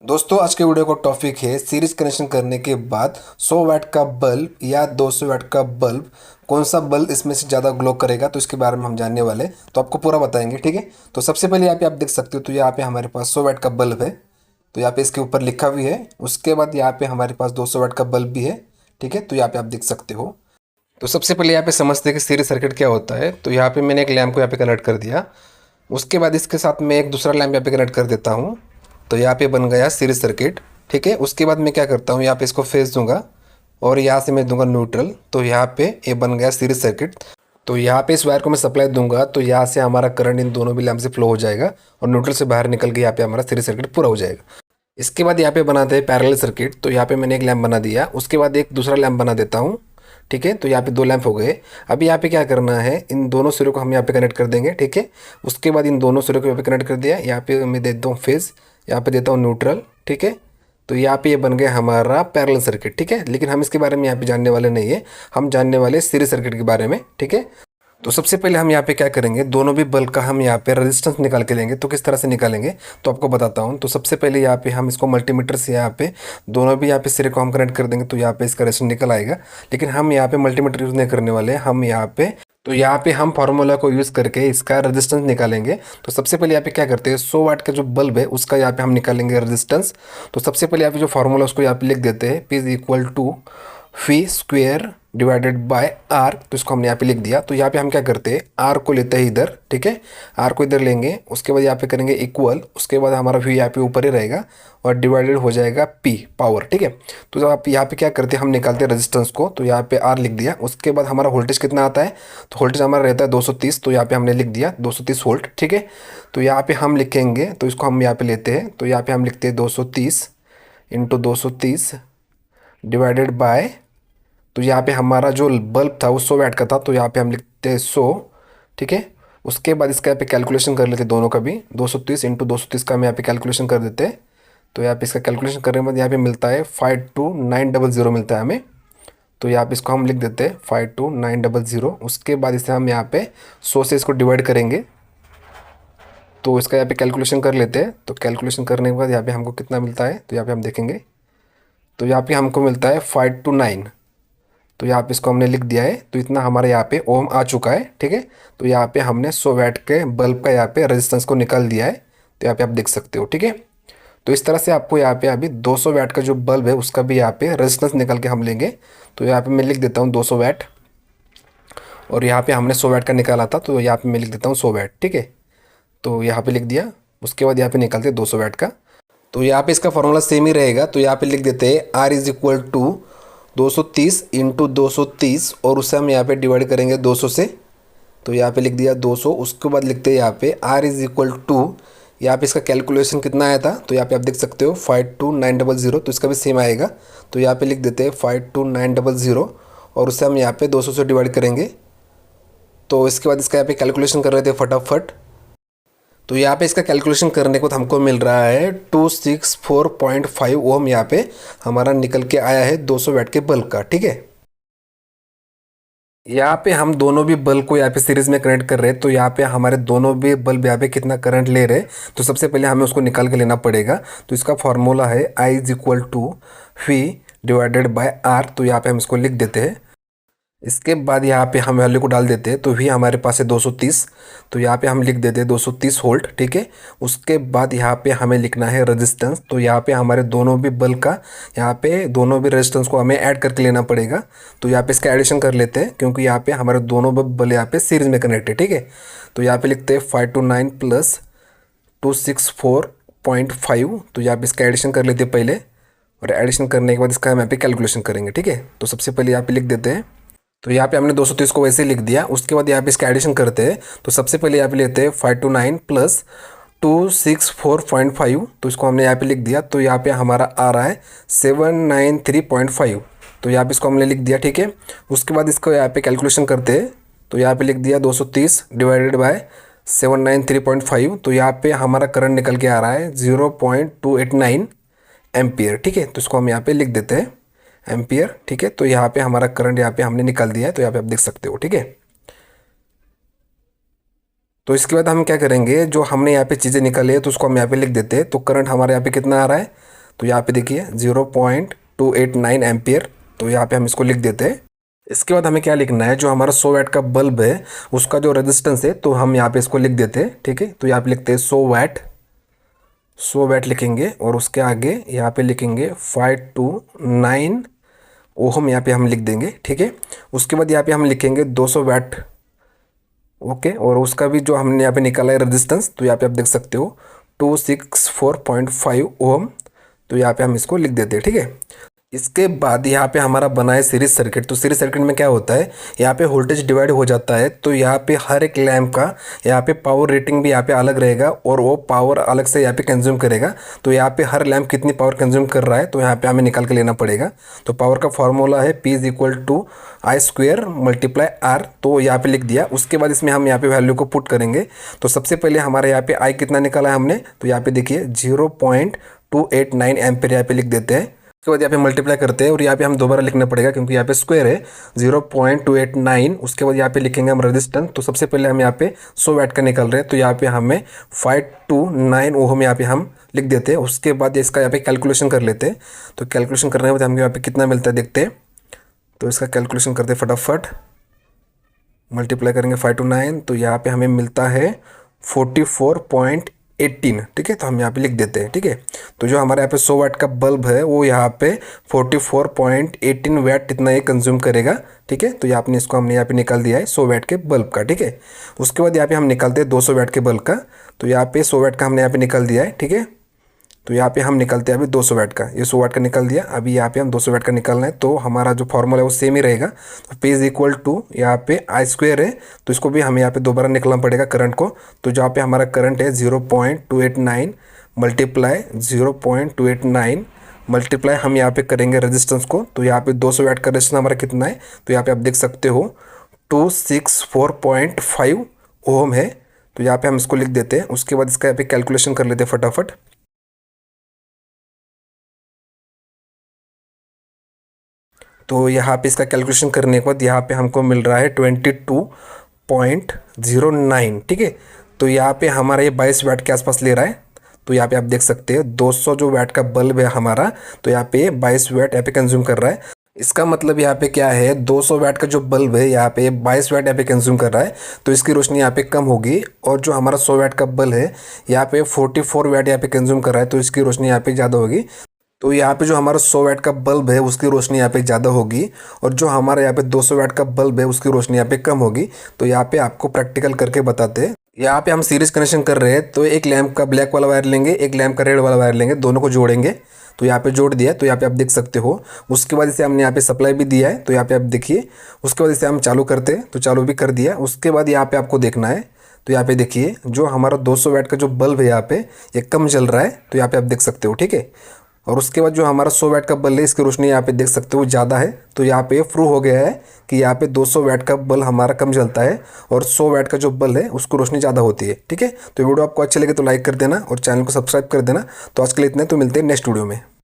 दोस्तों आज के वीडियो का टॉपिक है सीरीज कनेक्शन करने के बाद 100 वाट का बल्ब या 200 वाट का बल्ब कौन सा बल्ब इसमें से ज़्यादा ग्लो करेगा, तो इसके बारे में हम जानने वाले हैं। तो आपको पूरा बताएंगे, ठीक है। तो सबसे पहले यहाँ पे आप देख सकते हो, तो यहाँ पे हमारे पास 100 वाट का बल्ब है। तो यहाँ पे इसके ऊपर लिखा भी है। उसके बाद यहाँ पे हमारे पास 200 वाट का बल्ब भी है, ठीक है। तो यहाँ पे आप देख सकते हो। तो सबसे पहले यहाँ पे समझते हैं कि सीरीज सर्किट क्या होता है। तो यहाँ पे मैंने एक लैम्प को यहाँ पे कनेक्ट कर दिया। उसके बाद इसके साथ मैं एक दूसरा लैम्प यहाँ पे कनेक्ट कर देता हूँ। तो यहाँ पे बन गया सीरीज सर्किट, ठीक है। उसके बाद मैं क्या करता हूँ, यहाँ पे इसको फेस दूंगा और यहाँ से मैं दूंगा न्यूट्रल। तो यहाँ पे ये बन गया सीरीज सर्किट। तो यहाँ पे इस वायर को मैं सप्लाई दूंगा तो यहाँ से हमारा करंट इन दोनों भी लैम्प से फ्लो हो जाएगा और न्यूट्रल से बाहर निकल के यहाँ पे हमारा सीरीज सर्किट पूरा हो जाएगा। इसके बाद यहाँ पे बनाते हैं पैरेलल सर्किट। तो यहाँ पे मैंने एक लैम्प बना दिया, उसके बाद एक दूसरा लैम्प बना देता हूँ, ठीक है। तो यहाँ पे दो लैंप हो गए। अभी यहाँ पे क्या करना है, इन दोनों सिरों को हम यहाँ पे कनेक्ट कर देंगे, ठीक है। उसके बाद इन दोनों सिरों को यहाँ पे कनेक्ट कर दिया। यहाँ पे मैं देता हूँ फेज, यहाँ पे देता हूँ न्यूट्रल, ठीक है। तो यहाँ पे ये बन गया हमारा पैरेलल सर्किट, ठीक है। लेकिन हम इसके बारे में यहाँ पे जानने वाले नहीं है, हम जानने वाले सीरीज सर्किट के बारे में, ठीक है। तो सबसे पहले हम यहाँ पे क्या करेंगे, दोनों भी बल्ब का हम यहाँ पे रेजिस्टेंस निकाल के लेंगे। तो किस तरह से निकालेंगे तो आपको बताता हूँ। तो सबसे पहले यहाँ पे हम इसको मल्टीमीटर से यहाँ पे दोनों भी यहाँ पे सिरे को हम कनेक्ट कर देंगे। तो यहाँ पे इसका रेजिस्टेंस निकल आएगा। लेकिन हम यहाँ पे मल्टीमीटर यूज़ नहीं करने वाले, हम यहाँ पे तो यहाँ पे हम फार्मूला को यूज़ करके इसका रेजिस्टेंस निकालेंगे। तो सबसे पहले यहाँ पे क्या करते हैं, 100 वाट का जो बल्ब है उसका यहाँ पे हम निकालेंगे रेजिस्टेंस। तो सबसे पहले यहाँ पे जो फार्मूला उसको यहाँ पे लिख देते हैं, P equal to phi square divided by R. तो इसको हमने यहाँ पे लिख दिया। तो यहाँ पे हम क्या करते हैं, आर को लेते हैं इधर, ठीक है। आर को इधर लेंगे, उसके बाद यहाँ पे करेंगे इक्वल, उसके बाद हमारा वी यहाँ पे ऊपर ही रहेगा और डिवाइडेड हो जाएगा पी पावर, ठीक है। तो आप यहाँ पे क्या करते हैं, हम निकालते हैं रेजिस्टेंस को। तो यहाँ पे आर लिख दिया। उसके बाद हमारा वोल्टेज कितना आता है, तो वोल्टेज हमारा रहता है 230। तो यहाँ पे हमने लिख दिया 230 वोल्ट, ठीक है। तो यहाँ पे हम लिखेंगे, तो इसको हम यहाँ पे लेते हैं। तो यहाँ पे हम लिखते हैं 230 इंटू 230 डिवाइडेड बाय, तो यहाँ पे हमारा जो बल्ब था वो 100 वाट का था। तो यहाँ पे हम लिखते हैं 100, ठीक है। उसके बाद इसका यहाँ पे कैलकुलेशन कर लेते दोनों का भी, 230 इंटू 230 का हम यहाँ पे कैलकुलेशन कर देते हैं। तो यहाँ पे इसका कैलकुलेशन करने के बाद यहाँ पे मिलता है 52900 मिलता है हमें। तो यहाँ पे इसको हम लिख देते हैं 52900। उसके बाद इसे हम यहाँ पे 100 से इसको डिवाइड करेंगे। तो इसका यहाँ पे कैलकुलेशन कर लेते हैं। तो कैलकुलेशन करने के बाद यहाँ पे हमको कितना मिलता है, तो यहाँ पे हम देखेंगे। तो यहाँ पे हमको मिलता है 529। तो यहाँ पे इसको हमने लिख दिया है। तो इतना हमारे यहाँ पे ओम आ चुका है, ठीक है। तो यहाँ पे हमने 100 वाट के बल्ब का यहाँ पे रेजिस्टेंस को निकाल दिया है। तो यहाँ पे आप देख सकते हो, ठीक है। तो इस तरह से आपको यहाँ पे अभी 200 वाट का जो बल्ब है उसका भी यहाँ पे रेजिस्टेंस निकाल के हम लेंगे। तो यहाँ पे मैं लिख देता हूँ 200 वाट, और यहाँ पे हमने 100 वाट का निकाला था। तो यहाँ पे मैं लिख देता हूँ 100 वाट, ठीक है। तो यहाँ पे लिख दिया। उसके बाद यहाँ पे निकालते हैं 200 वाट का। तो यहाँ पे इसका फॉर्मूला सेम ही रहेगा। तो यहाँ पे लिख देते हैं R is equal to 230 into 230, और उससे हम यहाँ पे डिवाइड करेंगे 200 से। तो यहाँ पे लिख दिया 200। उसके बाद लिखते हैं यहाँ पे आर इज इक्वल टू, यहाँ पे इसका कैलकुलेशन कितना आया था, तो यहाँ पे आप देख सकते हो 52900। तो इसका भी सेम आएगा। तो यहाँ पे लिख देते हैं 52900, और उससे हम यहाँ पे 200 से डिवाइड करेंगे। तो इसके बाद इसका यहाँ पे कैलकुलेशन कर रहे थे फटाफट। तो यहाँ पे इसका कैलकुलेशन करने को हमको मिल रहा है 264.5 ओम यहाँ पे हमारा निकल के आया है 200 वाट के बल्ब का, ठीक है। यहाँ पे हम दोनों भी बल्ब को यहाँ पे सीरीज में कनेक्ट कर रहे हैं। तो यहाँ पे हमारे दोनों भी बल्ब यहाँ पे कितना करंट ले रहे हैं, तो सबसे पहले हमें उसको निकाल के लेना पड़ेगा। तो इसका फॉर्मूला है I is equal to phi divided by R. तो यहाँ पे हम इसको लिख देते हैं। इसके बाद यहाँ पे हम वैल्यू को डाल देते हैं। तो वी हमारे पास है 230। तो यहाँ पे हम लिख देते हैं 230 वोल्ट, ठीक है। उसके बाद यहाँ पे हमें लिखना है रेजिस्टेंस। तो यहाँ पे हमारे दोनों भी बल्ब का यहाँ पे दोनों भी रेजिस्टेंस को हमें ऐड करके लेना पड़ेगा। तो यहाँ पे इसका एडिशन कर लेते हैं, क्योंकि यहाँ पे हमारे दोनों बल्ब यहाँ पे सीरीज में कनेक्ट है, ठीक है। तो यहाँ पे लिखते हैं 529 प्लस 264.5। तो यहाँ पे इसका एडिशन कर लेते हैं पहले, और एडिशन करने के बाद इसका हम यहाँ पे कैलकुलेशन करेंगे, ठीक है। तो सबसे पहले यहाँ पे लिख देते हैं। तो यहाँ पे हमने 230 को वैसे लिख दिया। उसके बाद यहाँ पे इसका एडिशन करते हैं। तो सबसे पहले यहाँ पे लेते हैं 529 प्लस 264.5। तो इसको हमने यहाँ पे लिख दिया। तो यहाँ पे हमारा आ रहा है 793.5। तो यहाँ पे इसको हमने लिख दिया, ठीक है। उसके बाद इसको यहाँ पे कैलकुलेशन करते हैं। तो यहाँ पे लिख दिया 230 डिवाइडेड बाय 793.5। तो यहाँ पे हमारा करंट निकल के आ रहा है 0.289 एम्पियर, ठीक है। तो इसको हम यहाँ पे लिख देते हैं एम्पियर, ठीक है। तो यहाँ पे हमारा करंट यहाँ पे हमने निकाल दिया है। तो यहाँ पे आप देख सकते हो, ठीक है। तो इसके बाद हम क्या करेंगे, जो हमने यहाँ पे चीज़ें निकाली है तो उसको हम यहाँ पे लिख देते हैं। तो करंट हमारे यहाँ पे कितना आ रहा है, तो यहाँ पे देखिए 0.289 एम्पियर। तो यहाँ पे हम इसको लिख देते हैं। इसके बाद हमें क्या लिखना है, जो हमारा 100 वाट का बल्ब है उसका जो रेजिस्टेंस है, तो हम यहाँ पे इसको लिख देते हैं। ठीक है, तो यहाँ पे लिखते हैं 100 वाट लिखेंगे और उसके आगे यहाँ पे लिखेंगे 529 ओहम, यहाँ पे हम लिख देंगे। ठीक है, उसके बाद यहाँ पे हम लिखेंगे 200 वाट। ओके, और उसका भी जो हमने यहाँ पे निकाला है रेजिस्टेंस, तो यहाँ पे आप देख सकते हो 264.5 ओम। तो यहाँ पे हम इसको लिख देते हैं। ठीक है, इसके बाद यहाँ पे हमारा बना है सीरीज सर्किट। तो सीरीज सर्किट में क्या होता है, यहाँ पे वोल्टेज डिवाइड हो जाता है। तो यहाँ पे हर एक लैम्प का यहाँ पे पावर रेटिंग भी यहाँ पे अलग रहेगा और वो पावर अलग से यहाँ पे कंज्यूम करेगा। तो यहाँ पे हर लैम्प कितनी पावर कंज्यूम कर रहा है, तो यहाँ पे हमें निकाल के लेना पड़ेगा। तो पावर का फॉर्मूला है P=I² × तो यहाँ पे लिख दिया। उसके बाद इसमें हम यहाँ पे वैल्यू को पुट करेंगे। तो सबसे पहले हमारे यहाँ पे आई कितना निकाला है हमने, तो यहाँ पे देखिए 0.289 एम्पियर यहाँ पे लिख देते हैं। उसके बाद यहाँ पे मल्टीप्लाई करते हैं और यहाँ पे हम दोबारा लिखना पड़ेगा क्योंकि यहाँ पे स्क्वायर है 0.289। उसके बाद यहाँ पे लिखेंगे हम रेजिस्टेंस। तो सबसे पहले हम यहाँ पे 100 वाट का निकल रहे हैं, तो यहाँ पे हमें 529 ओहम यहाँ पे हम लिख देते हैं। उसके बाद इसका यहाँ पे कैलकुलेशन कर लेते हैं। तो कैलकुलेशन करने के बाद हमें यहाँ पे कितना मिलता है देखते हैं। तो इसका कैलकुलेशन करते हैं फटाफट, मल्टीप्लाई करेंगे 529, तो यहाँ पे हमें मिलता है 44.18। ठीक है, तो हम यहाँ पे लिख देते हैं। ठीक है, तो जो हमारे यहाँ पे 100 वाट का बल्ब है वो यहाँ पे 44.18 वाट इतना ये कंज्यूम करेगा। ठीक है, तो यहाँ पे इसको हमने यहाँ पे निकाल दिया है 100 वाट के बल्ब का। ठीक है, उसके बाद यहाँ पे हम निकालते हैं 200 वाट के बल्ब का। तो यहाँ पे 100 वाट का हमने यहाँ पे निकाल दिया है। ठीक है, तो यहाँ पे हम निकालते हैं अभी 200 वाट का। ये 100 वाट का निकाल दिया, अभी यहाँ पे हम 200 वाट का निकालना है। तो हमारा जो फॉर्मूला है वो सेम ही रहेगा। तो P= यहाँ पे I² है, तो इसको भी हमें यहाँ पे दोबारा निकालना पड़ेगा करंट को। तो जहाँ पे हमारा करंट है 0.289 मल्टीप्लाई 0.289 मल्टीप्लाई हम यहाँ पे करेंगे रेजिस्टेंस को। तो यहाँ पे 200 वाट का रेजिस्टेंस हमारा कितना है, तो यहाँ पे आप देख सकते हो 264.5 ओम है। तो यहाँ पे हम इसको लिख देते हैं। उसके बाद इसका यहाँ पे कैलकुलेशन कर लेते हैं फटाफट। तो यहाँ पे इसका कैलकुलेशन करने के बाद यहाँ पे हमको मिल रहा है 22.09। ठीक है, तो यहाँ पे हमारा ये 22 वाट के आसपास ले रहा है। तो यहाँ पे आप देख सकते हैं 200 जो वाट का बल्ब है हमारा, तो यहाँ पे 22 वाट यहाँ पे कंज्यूम कर रहा है। इसका मतलब यहाँ पे क्या है, 200 वाट का जो बल्ब है यहाँ पे 22 वाट यहाँ पे कंज्यूम कर रहा है, तो इसकी रोशनी यहाँ पे कम होगी। और जो हमारा 100 वाट का बल्ब है यहाँ पे 44 वाट यहाँ पे कंज्यूम कर रहा है, तो इसकी रोशनी यहाँ पे ज़्यादा होगी। तो यहाँ पे जो हमारा 100 वाट का बल्ब है उसकी रोशनी यहाँ पे ज़्यादा होगी और जो हमारा यहाँ पे 200 वाट का बल्ब है उसकी रोशनी यहाँ पे कम होगी। तो यहाँ पे आपको प्रैक्टिकल करके बताते हैं। यहाँ पे हम सीरीज कनेक्शन कर रहे हैं, तो एक लैंप का ब्लैक वाला वायर लेंगे, एक लैंप का रेड वाला वायर लेंगे, दोनों को जोड़ेंगे। तो यहाँ पे जोड़ दिया, तो यहाँ पे आप देख सकते हो। उसके बाद इसे हमने यहाँ पे सप्लाई भी दिया है, तो यहाँ पे आप देखिए। उसके बाद इसे हम चालू करते हैं, तो चालू भी कर दिया। उसके बाद यहाँ पे आपको देखना है, तो यहाँ पे देखिए जो हमारा 200 वाट का जो बल्ब है यहाँ पे ये कम जल रहा है, तो यहाँ पे आप देख सकते हो। ठीक है, और उसके बाद जो हमारा 100 वाट का बल्ब है इसकी रोशनी यहाँ पे देख सकते हो ज़्यादा है। तो यहाँ पे प्रूव हो गया है कि यहाँ पे 200 वाट का बल्ब हमारा कम जलता है और 100 वाट का जो बल्ब है उसको रोशनी ज़्यादा होती है। ठीक है, तो वीडियो आपको अच्छी लगे तो लाइक कर देना और चैनल को सब्सक्राइब कर देना। तो आज के लिए इतना, तो मिलते हैं नेक्स्ट वीडियो में।